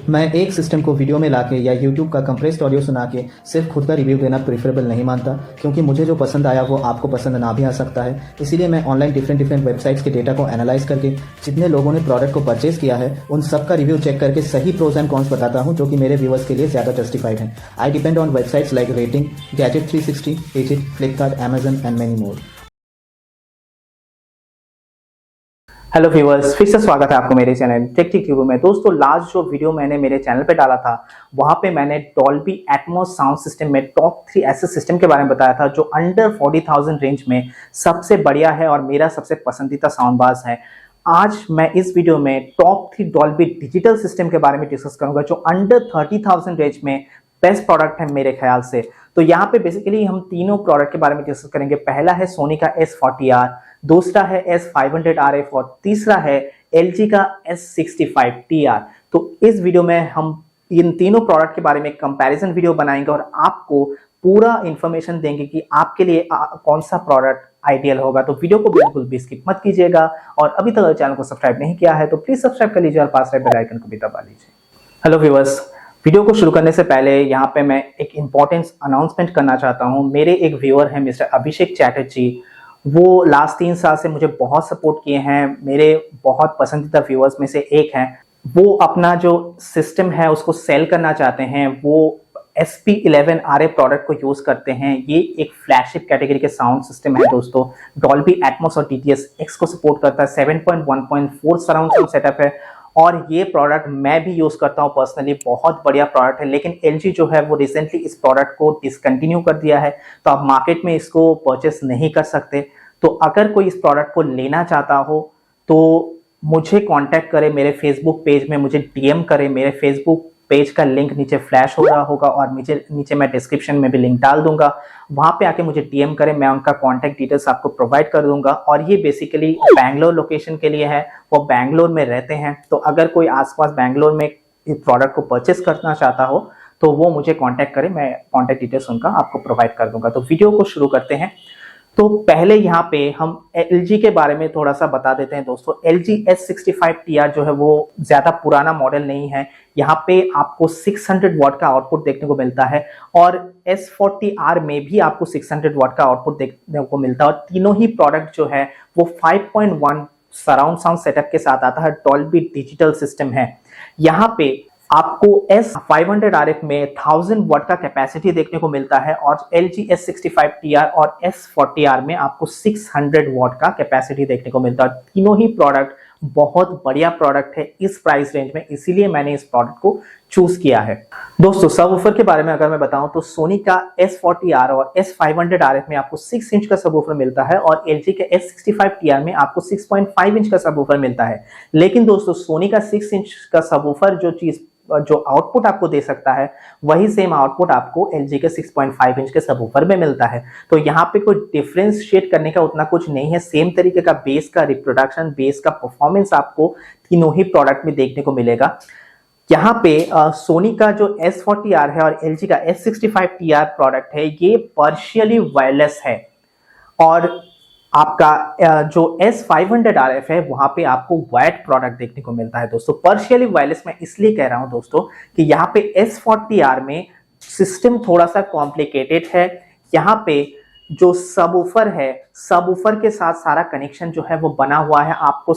मैं एक सिस्टम को वीडियो में लाके या यूट्यूब का कंप्रेस्ड ऑडियो सुना के सिर्फ खुद का रिव्यू देना प्रेफरेबल नहीं मानता, क्योंकि मुझे जो पसंद आया वो आपको पसंद ना भी आ सकता है। इसीलिए मैं ऑनलाइन डिफरेंट वेबसाइट्स के डेटा को एनालाइज करके जितने लोगों ने प्रोडक्ट को परचेज किया है उन सब का रिव्यू चेक करके सही प्रोज एंड कॉन्स बताता हूँ, जो कि मेरे व्यूअर्स के लिए ज़्यादा जस्टिफाइड है। I depend on websites like rating, gadget 360, agit, Flipkart, Amazon and many more. Hello viewers, फिर से स्वागत है आपको मेरे चैनल टेक ट्यूब में। दोस्तों, लास्ट जो वीडियो मैंने मेरे चैनल पे डाला था वहां पे मैंने डॉल्बी एटमॉस साउंड सिस्टम में टॉप 3 ऐसे सिस्टम के बारे में बताया था जो अंडर 40,000 रेंज में सबसे बढ़िया है और मेरा सबसे पसंदीदा साउंड बाज है। आज मैं इस वीडियो में टॉप 3 डॉल्बी डिजिटल सिस्टम के बारे में डिस्कस करूंगा जो अंडर 30,000 रेंज में बेस्ट प्रोडक्ट है मेरे ख्याल से। तो यहाँ पे बेसिकली हम तीनों प्रोडक्ट के बारे में डिस्कस करेंगे। पहला है सोनी का S40R, दूसरा है S500RF और तीसरा है LG का S65TR। तो इस वीडियो में हम इन तीनों प्रोडक्ट के बारे में कंपैरिजन वीडियो बनाएंगे और आपको पूरा इंफॉर्मेशन देंगे कि आपके लिए कौन सा प्रोडक्ट आइडियल होगा। तो वीडियो को बिल्कुल भी स्किप मत कीजिएगा और अभी तक चैनल को सब्सक्राइब नहीं किया है तो प्लीज सब्सक्राइब कर लीजिए और पास वाले बेल आइकन को भी दबा लीजिए। हेलो व्यूअर्स, वीडियो को शुरू करने से पहले यहाँ पे मैं एक इंपॉर्टेंट अनाउंसमेंट करना चाहता हूँ। मेरे एक व्यूअर हैं मिस्टर अभिषेक चैटर्जी, वो लास्ट 3 साल से मुझे बहुत सपोर्ट किए हैं, मेरे बहुत पसंदीदा व्यूअर्स में से एक हैं। वो अपना जो सिस्टम है उसको सेल करना चाहते हैं। वो SP11RA प्रोडक्ट को यूज करते हैं। ये एक फ्लैगशिप कैटेगरी के साउंड सिस्टम है दोस्तों। डॉल्बी एटमॉस और DTS-X को सपोर्ट करता है। 7.1.4 सराउंड साउंड सेटअप है और ये प्रोडक्ट मैं भी यूज करता हूँ पर्सनली, बहुत बढ़िया प्रोडक्ट है। लेकिन LG जो है वो रिसेंटली इस प्रोडक्ट को डिसकंटिन्यू कर दिया है, तो आप मार्केट में इसको परचेस नहीं कर सकते। तो अगर कोई इस प्रोडक्ट को लेना चाहता हो तो मुझे कांटेक्ट करें, मेरे फेसबुक पेज में मुझे DM करें। मेरे फेसबुक पेज का लिंक नीचे फ्लैश हो रहा होगा और नीचे मैं डिस्क्रिप्शन में भी लिंक डाल दूंगा। वहां पे आके मुझे DM करें, मैं उनका कांटेक्ट डिटेल्स आपको प्रोवाइड कर दूंगा। और ये बेसिकली बैंगलोर लोकेशन के लिए है, वो बैंगलोर में रहते हैं। तो अगर कोई आसपास बैंगलोर में इस प्रोडक्ट को परचेस करना चाहता हो तो वो मुझे कांटेक्ट करे, मैं कांटेक्ट डिटेल्स उनका आपको प्रोवाइड कर दूंगा। तो वीडियो को शुरू करते हैं। तो पहले यहाँ पे हम LG के बारे में थोड़ा सा बता देते हैं दोस्तों। LG S65TR जो है वो ज्यादा पुराना मॉडल नहीं है। यहाँ पे आपको 600 वॉट का आउटपुट देखने को मिलता है और S40R में भी आपको 600 वॉट का आउटपुट देखने को मिलता है। और तीनों ही प्रोडक्ट जो है वो 5.1 सराउंड साउंड सेटअप के साथ आता है। डॉल्बी डिजिटल सिस्टम है। यहाँ पे आपको S500RF में 1000 वॉट का कैपेसिटी देखने को मिलता है और LG S65TR और S40R में आपको 600 वॉट का कैपेसिटी देखने को मिलता है। तीनों ही प्रोडक्ट बहुत बढ़िया प्रोडक्ट है इस प्राइस रेंज में, इसीलिए मैंने इस प्रोडक्ट को चूज किया है। दोस्तों, सबवूफर के बारे में अगर मैं बताऊं तो सोनी का S40R और S500RF में आपको 6 इंच का सबवूफर मिलता है और LG के S65TR में आपको 6.5 इंच का सबवूफर मिलता है। लेकिन दोस्तों, सोनी का 6 इंच का सबवूफर जो आउटपुट आपको दे सकता है वही सेम आउटपुट आपको LG के 6.5 इंच के सबवूफर में मिलता है। तो यहाँ पे कोई डिफरेंशिएट करने का उतना कुछ नहीं है। सेम तरीके का बेस का रिप्रोडक्शन, बेस का परफॉर्मेंस आपको तीनों ही प्रोडक्ट में देखने को मिलेगा। यहाँ पे सोनी का जो S40R है और LG का S65TR प्रोडक्ट है ये पार्शियली वायरलेस है और आपका जो S500RF है वहां पे आपको वायर्ड प्रोडक्ट देखने को मिलता है। दोस्तों, पार्शियली वायरलेस मैं इसलिए कह रहा हूं दोस्तों कि यहाँ पे S40R में सिस्टम थोड़ा सा कॉम्प्लिकेटेड है। यहाँ पे जो सबवूफर है, सबवूफर के साथ सारा कनेक्शन जो है वो बना हुआ है। आपको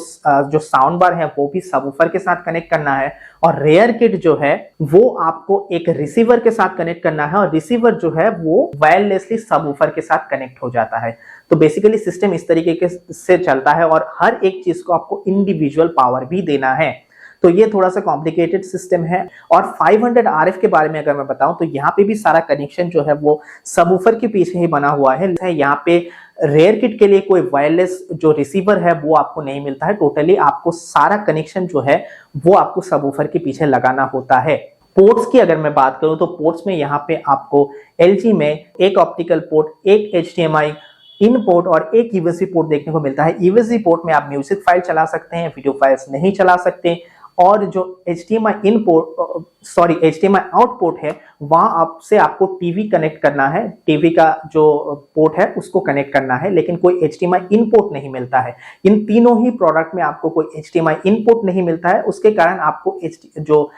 जो साउंड बार है वो भी सबवूफर के साथ कनेक्ट करना है और रेयर किट जो है वो आपको एक रिसीवर के साथ कनेक्ट करना है और रिसीवर जो है वो वायरलेसली सबवूफर के साथ कनेक्ट हो जाता है। तो बेसिकली सिस्टम इस तरीके से चलता है और हर एक चीज को आपको इंडिविजुअल पावर भी देना है। तो ये थोड़ा सा कॉम्प्लिकेटेड सिस्टम है। और 500RF के बारे में अगर मैं बताऊं तो यहाँ पे भी सारा कनेक्शन जो है वो सबवूफर के पीछे ही बना हुआ है। यहाँ पे रेयर किट के लिए कोई वायरलेस जो रिसीवर है वो आपको नहीं मिलता है। टोटली आपको सारा कनेक्शन जो है वो आपको सबवूफर के पीछे लगाना होता है। पोर्ट्स की अगर मैं बात करूं तो पोर्ट्स में यहाँ पे आपको LG में एक ऑप्टिकल पोर्ट, एक HDMI इन पोर्ट और एक USB पोर्ट देखने को मिलता है। USB पोर्ट में आप म्यूजिक फाइल चला सकते हैं, वीडियो फाइल्स नहीं चला सकते। और जो HDMI आउट पोर्ट है वहां आपसे आपको टीवी कनेक्ट करना है, टीवी का जो पोर्ट है उसको कनेक्ट करना है, लेकिन कोई HDMI इन पोर्ट नहीं मिलता है। इन तीनों ही प्रोडक्ट में आपको कोई HDMI इन पोर्ट नहीं मिलता है। उसके कारण आपको जो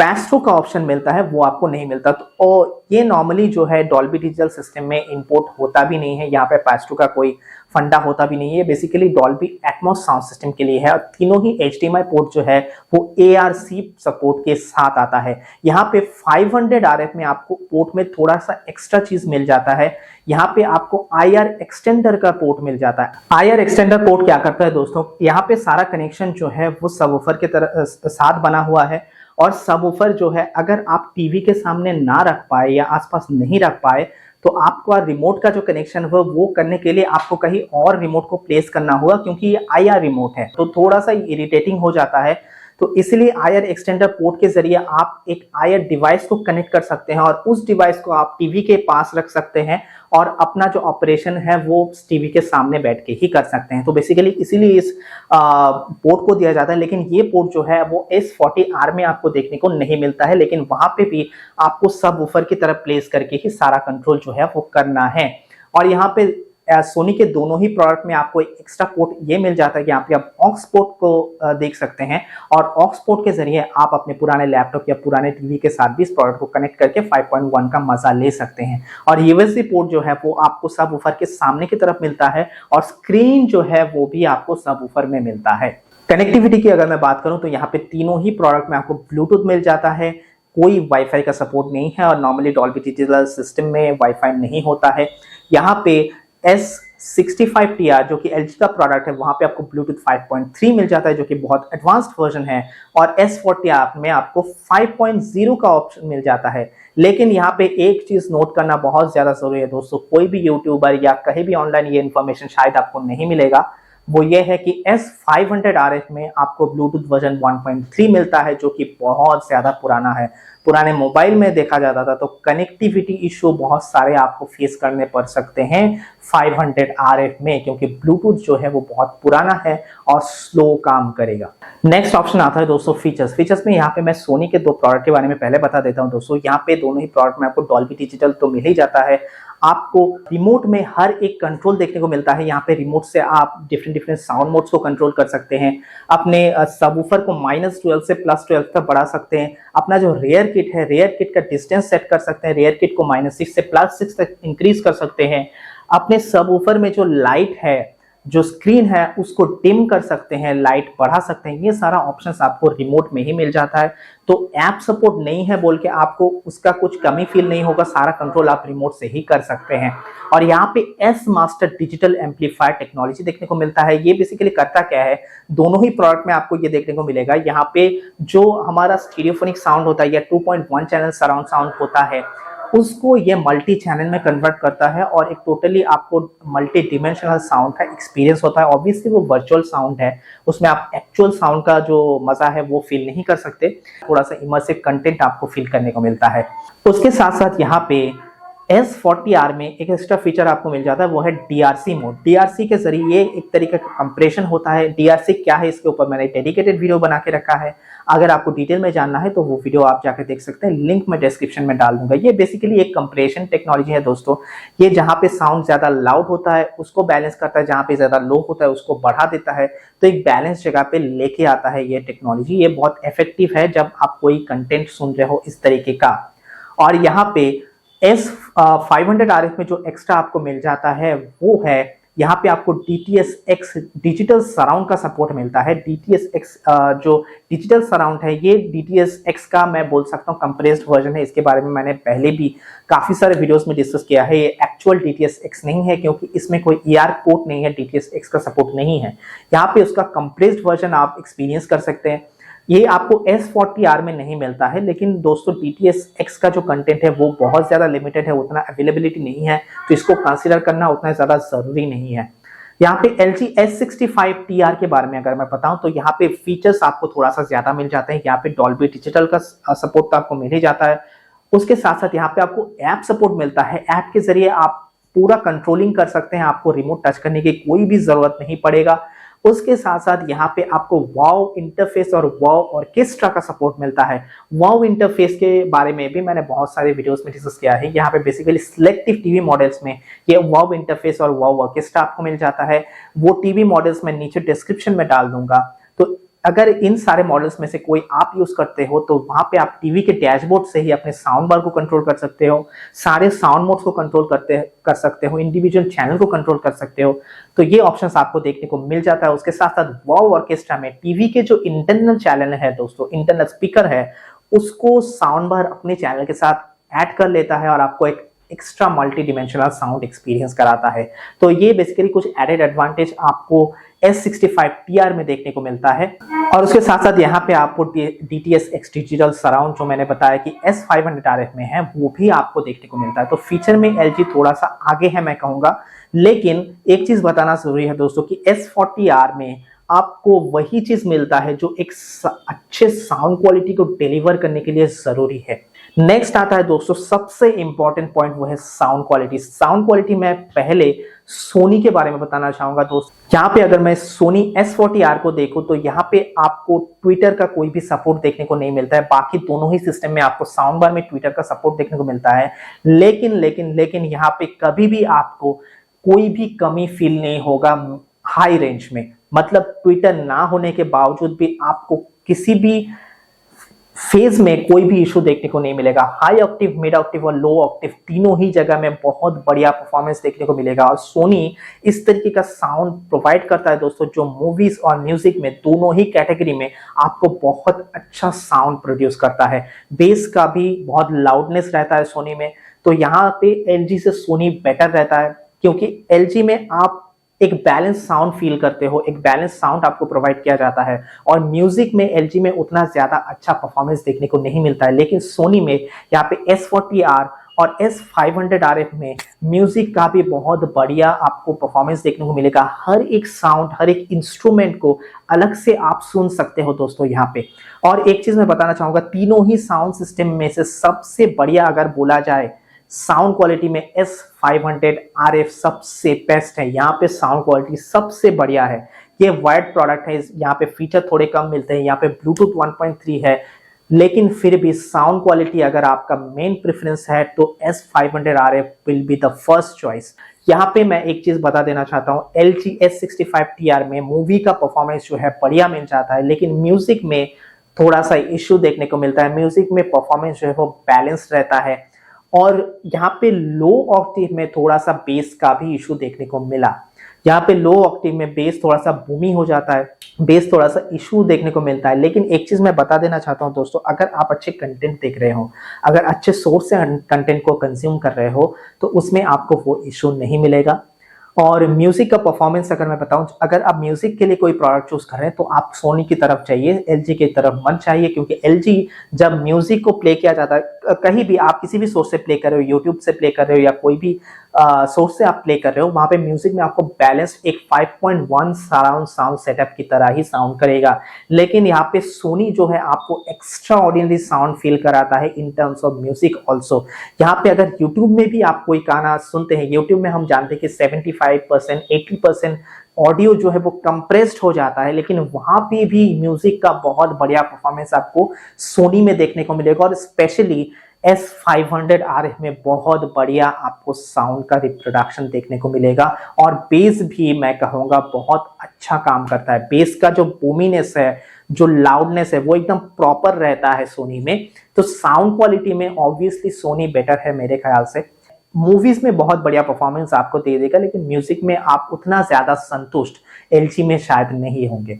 पैस थ्रू का ऑप्शन मिलता है वो आपको नहीं मिलता। तो और ये नॉर्मली जो है डॉल्बी डिजिटल सिस्टम में इंपोर्ट होता भी नहीं है, यहाँ पे पैस थ्रू का कोई फंडा होता भी नहीं है। Basically Dolby Atmos sound system के लिए है और तीनों ही HDMI पोर्ट जो है वो ARC सपोर्ट के साथ आता है। यहाँ पे 500 RF में आपको पोर्ट में थोड़ा सा एक्स्ट्रा चीज मिल जाता है, यहाँ पे आपको IR एक्सटेंडर का पोर्ट मिल जाता है। IR एक्सटेंडर पोर्ट क्या करता है दोस्तों, यहाँ पे सारा कनेक्शन जो है वो सबवूफर के तरह साथ बना हुआ है और सबवूफर जो है अगर आप टीवी के सामने ना रख पाए या आसपास नहीं रख पाए तो आपका रिमोट का जो कनेक्शन है वो करने के लिए आपको कहीं और रिमोट को प्लेस करना होगा, क्योंकि ये IR रिमोट है तो थोड़ा सा इरिटेटिंग हो जाता है। तो इसलिए IR एक्सटेंडर पोर्ट के जरिए आप एक IR डिवाइस को कनेक्ट कर सकते हैं और उस डिवाइस को आप टीवी के पास रख सकते हैं और अपना जो ऑपरेशन है वो टीवी के सामने बैठ के ही कर सकते हैं। तो बेसिकली इसीलिए इस पोर्ट को दिया जाता है। लेकिन ये पोर्ट जो है वो S40R में आपको देखने को नहीं मिलता है, लेकिन वहां पे भी आपको सबवूफर की तरफ प्लेस करके ही सारा कंट्रोल जो है वो करना है। और यहाँ पे सोनी के दोनों ही प्रोडक्ट में आपको एक एक्स्ट्रा पोर्ट ये मिल जाता है कि यहाँ पे आप ऑक्स पोर्ट को देख सकते हैं और ऑक्स पोर्ट के जरिए आप अपने पुराने लैपटॉप या पुराने टीवी के साथ भी इस प्रोडक्ट को कनेक्ट करके 5.1 का मजा ले सकते हैं। और USB पोर्ट जो है वो आपको सबवूफर के सामने की तरफ मिलता है और स्क्रीन जो है वो भी आपको सबवूफर में मिलता है। कनेक्टिविटी की अगर मैं बात करूं तो यहाँ पे तीनों ही प्रोडक्ट में आपको ब्लूटूथ मिल जाता है, कोई वाईफाई का सपोर्ट नहीं है और नॉर्मली डॉल्बी डिजिटल सिस्टम में वाईफाई नहीं होता है। यहाँ पे S65TR जो कि LG का प्रोडक्ट है वहां पे आपको ब्लूटूथ 5.3 मिल जाता है जो कि बहुत एडवांस्ड वर्जन है और S40R में आपको 5.0 का ऑप्शन मिल जाता है। लेकिन यहाँ पे एक चीज नोट करना बहुत ज्यादा जरूरी है दोस्तों, कोई भी यूट्यूबर या कहीं भी ऑनलाइन ये इन्फॉर्मेशन शायद आपको नहीं मिलेगा, वो ये है कि S500RF में आपको ब्लूटूथ वर्जन 1.3 मिलता है जो कि बहुत ज्यादा पुराना है। पुराने मोबाइल में देखा जाता था तो कनेक्टिविटी इशू बहुत सारे आपको फेस करने पड़ सकते हैं 500RF में, क्योंकि ब्लूटूथ जो है वो बहुत पुराना है और स्लो काम करेगा। नेक्स्ट ऑप्शन आता है दोस्तों फीचर्स में। यहाँ पे मैं सोनी के दो प्रोडक्ट के बारे में पहले बता देता हूँ दोस्तों। यहाँ पे दोनों ही प्रोडक्ट में आपको डॉल्बी डिजिटल तो मिल ही जाता है, आपको रिमोट में हर एक कंट्रोल देखने को मिलता है। यहाँ पे रिमोट से आप डिफरेंट साउंड मोड्स को कंट्रोल कर सकते हैं, अपने सबवूफर को -12 से +12 तक बढ़ा सकते हैं, अपना जो रेयर किट है रेयर किट का डिस्टेंस सेट कर सकते हैं, रेयर किट को -6 से +6 तक इंक्रीज कर सकते हैं, अपने सबवूफर में जो लाइट है जो स्क्रीन है उसको डिम कर सकते हैं, लाइट बढ़ा सकते हैं। ये सारा ऑप्शंस आपको रिमोट में ही मिल जाता है। तो ऐप सपोर्ट नहीं है बोल के आपको उसका कुछ कमी फील नहीं होगा, सारा कंट्रोल आप रिमोट से ही कर सकते हैं। और यहाँ पे S master digital amplifier technology देखने को मिलता है। ये बेसिकली करता क्या है, दोनों ही प्रोडक्ट में आपको ये देखने को मिलेगा। यहाँ पे जो हमारा स्टीरियोफोनिक साउंड होता है या 2.1 चैनल सराउंड साउंड होता है उसको ये मल्टी चैनल में कन्वर्ट करता है और एक टोटली आपको मल्टी डिमेंशनल साउंड का एक्सपीरियंस होता है। ऑब्वियसली वो वर्चुअल साउंड है, उसमें आप एक्चुअल साउंड का जो मजा है वो फील नहीं कर सकते, थोड़ा सा इमर्सिव कंटेंट आपको फील करने को मिलता है। उसके साथ साथ यहाँ पे S40R में एक एक्स्ट्रा फीचर आपको मिल जाता है, वो है DRC मोड। DRC के जरिए एक तरीके का कंप्रेशन होता है। DRC क्या है इसके ऊपर मैंने डेडिकेटेड वीडियो बना के रखा है, अगर आपको डिटेल में जानना है तो वो वीडियो आप जाकर देख सकते हैं, लिंक मैं डिस्क्रिप्शन में डाल दूंगा। ये बेसिकली एक कंप्रेशन टेक्नोलॉजी है दोस्तों। ये जहाँ पे साउंड ज्यादा लाउड होता है उसको बैलेंस करता है, जहाँ पे ज्यादा लो होता है उसको बढ़ा देता है, तो एक बैलेंस जगह पे लेके आता है ये टेक्नोलॉजी। ये बहुत इफेक्टिव है जब आप कोई कंटेंट सुन रहे हो इस तरीके का। और यहाँ पे S500RF में जो एक्स्ट्रा आपको मिल जाता है वो है यहाँ पे आपको DTS:X डिजिटल सराउंड का सपोर्ट मिलता है। DTS:X जो डिजिटल सराउंड है ये DTS:X का मैं बोल सकता हूँ कंप्रेस्ड वर्जन है। इसके बारे में मैंने पहले भी काफी सारे वीडियोस में डिस्कस किया है। ये एक्चुअल DTS:X नहीं है क्योंकि इसमें कोई ER पोर्ट नहीं है, DTS:X का सपोर्ट नहीं है। यहाँ पे उसका कंप्रेस्ड वर्जन आप एक्सपीरियंस कर सकते हैं। ये आपको S40R में नहीं मिलता है, लेकिन दोस्तों DTS:X का जो कंटेंट है वो बहुत ज्यादा लिमिटेड है, उतना अवेलेबिलिटी नहीं है, तो इसको कंसीडर करना उतना ज्यादा जरूरी नहीं है। यहाँ पे LG S65TR के बारे में अगर मैं बताऊं तो यहाँ पे फीचर्स आपको थोड़ा सा ज्यादा मिल जाते हैं। यहाँ पे डॉल्बी डिजिटल का सपोर्ट तो आपको मिल ही जाता है, उसके साथ साथ यहाँ पे आपको ऐप सपोर्ट मिलता है। ऐप के जरिए आप पूरा कंट्रोलिंग कर सकते हैं, आपको रिमोट टच करने की कोई भी जरूरत नहीं पड़ेगा। उसके साथ साथ यहाँ पे आपको वाव इंटरफेस और वाव ऑर्केस्ट्रा का सपोर्ट मिलता है। वाव इंटरफेस के बारे में भी मैंने बहुत सारे वीडियोस में डिस्कस किया है। यहाँ पे बेसिकली सिलेक्टिव टीवी मॉडल्स में ये वाव इंटरफेस और वाव ऑर्केस्ट्रा आपको मिल जाता है। वो टीवी मॉडल्स मैं नीचे डिस्क्रिप्शन में डाल दूंगा। तो अगर इन सारे मॉडल्स में से कोई आप यूज करते हो तो वहां पे आप टीवी के डैशबोर्ड से ही अपने साउंड बार को कंट्रोल कर सकते हो, सारे साउंड मोड्स को कंट्रोल कर सकते हो, इंडिविजुअल चैनल को कंट्रोल कर सकते हो। तो ये ऑप्शंस आपको देखने को मिल जाता है। उसके साथ साथ वाव ऑर्केस्ट्रा में टीवी के जो इंटरनल चैनल है दोस्तों, इंटरनल स्पीकर है, उसको साउंड बार अपने चैनल के साथ ऐड कर लेता है और आपको एक extra multi dimensional sound experience कराता है। तो ये बेसिकली कुछ एडेड एडवांटेज आपको S65TR में देखने को मिलता है। और उसके साथ साथ यहाँ पे आपको DTS X डिजिटल सराउंड जो मैंने बताया कि S500RF में है, वो भी आपको देखने को मिलता है। तो फीचर में LG थोड़ा सा आगे है मैं कहूंगा, लेकिन एक चीज बताना जरूरी है दोस्तों कि S40R में आपको वही चीज मिलता है जो एक अच्छे साउंड क्वालिटी को डिलीवर करने के लिए जरूरी है। नेक्स्ट आता है दोस्तों सबसे इंपॉर्टेंट पॉइंट, वो है साउंड क्वालिटी। साउंड क्वालिटी मैं पहले सोनी के बारे में बताना चाहूंगा दोस्तों। यहाँ पे अगर मैं सोनी S40R को देखूं तो यहाँ पे आपको ट्विटर का कोई भी सपोर्ट देखने को नहीं मिलता है। बाकी दोनों ही सिस्टम में आपको साउंड बार में ट्विटर का सपोर्ट देखने को मिलता है, लेकिन यहाँ पे कभी भी आपको कोई भी कमी फील नहीं होगा हाई रेंज में। मतलब ट्विटर ना होने के बावजूद भी आपको किसी भी फेज में कोई भी इशू देखने को नहीं मिलेगा। हाई ऑक्टिव, मिड ऑक्टिव और लो ऑक्टिव तीनों ही जगह में बहुत बढ़िया परफॉर्मेंस देखने को मिलेगा। और सोनी इस तरीके का साउंड प्रोवाइड करता है दोस्तों जो मूवीज और म्यूजिक में दोनों ही कैटेगरी में आपको बहुत अच्छा साउंड प्रोड्यूस करता है। बेस का भी बहुत लाउडनेस रहता है सोनी में, तो यहाँ पे LG से सोनी बेटर रहता है, क्योंकि LG में आप एक बैलेंस साउंड फील करते हो, एक बैलेंस साउंड आपको प्रोवाइड किया जाता है। और म्यूजिक में LG में उतना ज्यादा अच्छा परफॉर्मेंस देखने को नहीं मिलता है, लेकिन सोनी में यहाँ पे S40R और S500RF में म्यूजिक का भी बहुत बढ़िया आपको परफॉर्मेंस देखने को मिलेगा। हर एक साउंड, हर एक इंस्ट्रूमेंट को अलग से आप सुन सकते हो दोस्तों यहाँ पे। और एक चीज मैं बताना चाहूंगा, तीनों ही साउंड सिस्टम में से सबसे बढ़िया अगर बोला जाए साउंड क्वालिटी में S500RF सबसे बेस्ट है। यहाँ पे साउंड क्वालिटी सबसे बढ़िया है। ये वायर्ड प्रोडक्ट है, यहाँ पे फीचर थोड़े कम मिलते हैं, यहाँ पे ब्लूटूथ 1.3 है, लेकिन फिर भी साउंड क्वालिटी अगर आपका मेन प्रेफरेंस है तो S500RF will be the first choice. यहाँ पे मैं एक चीज बता देना चाहता हूँ, LG S65TR में मूवी का परफॉर्मेंस जो है बढ़िया मिल जाता है, लेकिन म्यूजिक में थोड़ा सा इश्यू देखने को मिलता है। म्यूजिक में परफॉर्मेंस जो है वो बैलेंस रहता है, और यहाँ पे लो ऑक्टेव में थोड़ा सा बेस का भी इशू देखने को मिला। यहाँ पे लो ऑक्टेव में बेस थोड़ा सा बूमी हो जाता है, बेस थोड़ा सा इशू देखने को मिलता है। लेकिन एक चीज मैं बता देना चाहता हूँ दोस्तों, अगर आप अच्छे कंटेंट देख रहे हो, अगर अच्छे सोर्स से कंटेंट को कंज्यूम कर रहे हो, तो उसमें आपको वो इशू नहीं मिलेगा। और म्यूजिक का परफॉर्मेंस अगर मैं बताऊं, अगर आप म्यूजिक के लिए कोई प्रोडक्ट चूज कर रहे हैं तो आप सोनी की तरफ चाहिए, LG की तरफ मत चाहिए, क्योंकि LG जब म्यूजिक को प्ले किया जाता है, कहीं भी आप किसी भी सोर्स से प्ले कर रहे हो, यूट्यूब से प्ले कर रहे हो या कोई भी सोर्स से आप प्ले कर रहे हो, वहां पे म्यूजिक में आपको बैलेंस्ड एक 5.1 सराउंड साउंड सेटअप की तरह ही साउंड करेगा। लेकिन यहाँ पे सोनी जो है आपको एक्स्ट्रा ऑर्डिनरी साउंड फील कराता है in terms of music also. यहाँ पे अगर यूट्यूब में भी आप कोई गाना सुनते हैं, यूट्यूब में हम जानते हैं कि 75% 80% ऑडियो जो है वो कंप्रेस्ड हो जाता है, लेकिन वहां पे भी म्यूजिक का बहुत बढ़िया परफॉर्मेंस आपको सोनी में देखने को मिलेगा। और स्पेशली S500RF में बहुत बढ़िया आपको साउंड का रिप्रोडक्शन देखने को मिलेगा, और बेस भी मैं कहूँगा बहुत अच्छा काम करता है। बेस का जो बूमीनेस है, जो लाउडनेस है, वो एकदम प्रॉपर रहता है सोनी में। तो साउंड क्वालिटी में ऑब्वियसली सोनी बेटर है मेरे ख्याल से। मूवीज में बहुत बढ़िया परफॉर्मेंस आपको दे देगा, लेकिन म्यूजिक में आप उतना ज्यादा संतुष्ट LG में शायद नहीं होंगे।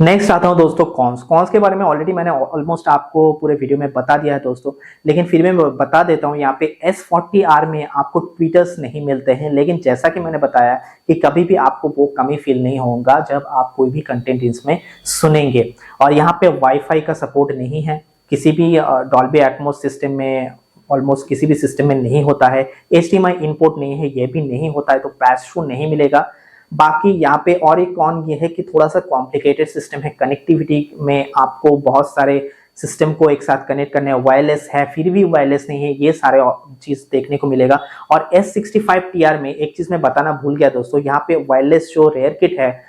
नेक्स्ट आता हूं दोस्तों कॉन्स के बारे में ऑलरेडी मैंने ऑलमोस्ट आपको पूरे वीडियो में बता दिया है दोस्तों, लेकिन फिर मैं बता देता हूं। यहाँ पे S40R में आपको ट्वीटर्स नहीं मिलते हैं, लेकिन जैसा कि मैंने बताया कि कभी भी आपको वो कमी फील नहीं होगा जब आप कोई भी कंटेंट इसमें सुनेंगे। और यहाँ पे वाईफाई का सपोर्ट नहीं है, किसी भी डॉल्बी एटमॉस सिस्टम में, ऑलमोस्ट किसी भी सिस्टम में नहीं होता है। HDMI इनपुट नहीं है, ये भी नहीं होता है, तो पैच थ्रू नहीं मिलेगा। बाकी यहाँ पे और एक कॉन ये है कि थोड़ा सा कॉम्प्लिकेटेड सिस्टम है, कनेक्टिविटी में आपको बहुत सारे सिस्टम को एक साथ कनेक्ट करने, वायरलेस है फिर भी वायरलेस नहीं है, ये सारे चीज देखने को मिलेगा। और S65TR में एक चीज मैं बताना भूल गया दोस्तों, यहाँ पे वायरलेस जो रेयर किट है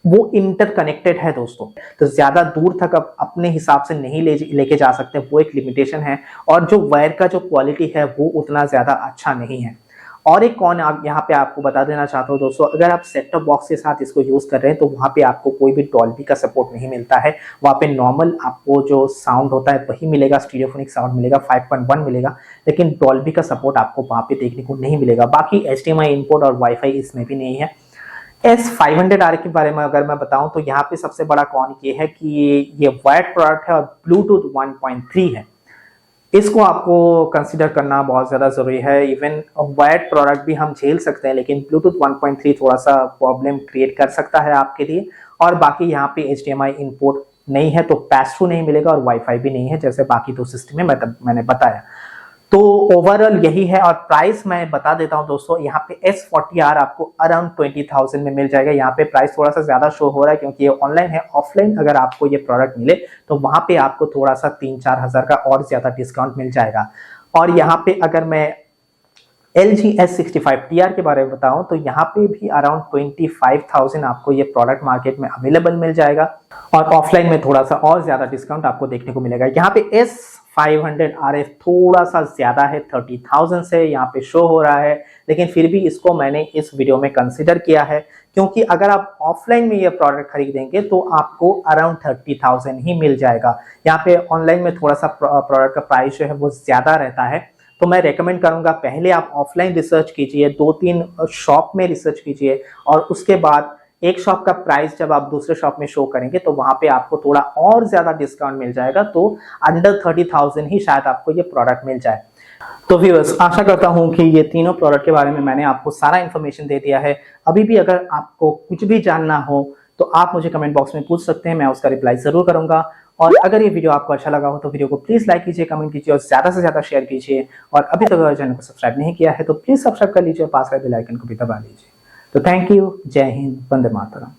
वो इंटरकनेक्टेड है दोस्तों, तो ज्यादा दूर तक आप अपने हिसाब से नहीं लेके जा सकते, वो एक लिमिटेशन है। और जो वायर का जो क्वालिटी है वो उतना ज्यादा अच्छा नहीं है। और एक कौन आप यहाँ पे आपको बता देना चाहता हूँ दोस्तों, अगर आप सेट टॉप बॉक्स के साथ इसको यूज कर रहे हैं तो वहाँ पे आपको कोई भी डॉल्बी का सपोर्ट नहीं मिलता है। वहाँ पे नॉर्मल आपको जो साउंड होता है वही मिलेगा, स्टीरियोफोनिक साउंड मिलेगा, 5.1 मिलेगा, लेकिन डॉल्बी का सपोर्ट आपको वहाँ पे देखने को नहीं मिलेगा। बाकी HDMI इनपुट और वाईफाई इसमें भी नहीं है। S500R के बारे में अगर मैं बताऊं तो यहाँ पे सबसे बड़ा कौन ये है कि ये वायर्ड प्रोडक्ट है और ब्लूटूथ 1.3 है। इसको आपको कंसीडर करना बहुत ज़्यादा ज़रूरी है। इवन वायर्ड प्रोडक्ट भी हम झेल सकते हैं, लेकिन ब्लूटूथ 1.3 थोड़ा सा प्रॉब्लम क्रिएट कर सकता है आपके लिए। और बाकी यहाँ पे HDMI इनपुट नहीं है तो पैस थ्रू नहीं मिलेगा, और वाईफाई भी नहीं है जैसे बाकी दो सिस्टम में मैंने बताया। तो ओवरऑल यही है। और प्राइस मैं बता देता हूं दोस्तों, यहाँ पे S40R आपको अराउंड 20,000 में मिल जाएगा। यहाँ पे प्राइस थोड़ा सा ज्यादा शो हो रहा है क्योंकि ये ऑनलाइन है। ऑफलाइन अगर आपको ये प्रोडक्ट मिले तो वहां पे आपको थोड़ा सा 3-4 हजार का और ज्यादा डिस्काउंट मिल जाएगा। और यहाँ पे अगर मैं LG S65TR के बारे में बताऊं तो यहाँ पे भी अराउंड 25,000 आपको ये प्रोडक्ट मार्केट में अवेलेबल मिल जाएगा, और ऑफलाइन में थोड़ा सा और ज्यादा डिस्काउंट आपको देखने को मिलेगा। यहाँ पे S500RF थोड़ा सा ज्यादा है, 30,000 से यहाँ पे शो हो रहा है, लेकिन फिर भी इसको मैंने इस वीडियो में कंसिडर किया है क्योंकि अगर आप ऑफलाइन में ये प्रोडक्ट खरीदेंगे तो आपको अराउंड 30,000 ही मिल जाएगा। यहाँ पे ऑनलाइन में थोड़ा सा प्रोडक्ट का प्राइस जो है वो ज्यादा रहता है। तो मैं रेकमेंड करूंगा पहले आप ऑफलाइन रिसर्च कीजिए, 2-3 शॉप में रिसर्च कीजिए, और उसके बाद एक शॉप का प्राइस जब आप दूसरे शॉप में शो करेंगे तो वहां पे आपको थोड़ा और ज्यादा डिस्काउंट मिल जाएगा। तो अंडर 30,000 ही शायद आपको ये प्रोडक्ट मिल जाए। तो व्यूअर्स, आशा करता हूं कि ये तीनों प्रोडक्ट के बारे में मैंने आपको सारा इन्फॉर्मेशन दे दिया है। अभी भी अगर आपको कुछ भी जानना हो तो आप मुझे कमेंट बॉक्स में पूछ सकते हैं, मैं उसका रिप्लाई जरूर करूंगा। और अगर ये वीडियो आपको अच्छा लगा हो तो वीडियो को प्लीज लाइक कीजिए, कमेंट कीजिए और ज्यादा से ज्यादा शेयर कीजिए। और अभी तक अगर चैनल को सब्सक्राइब नहीं किया है तो प्लीज सब्सक्राइब कर लीजिए और पास वाले बेल आइकन को भी दबा लीजिए। तो थैंक यू, जय हिंद, वंदे मातरम।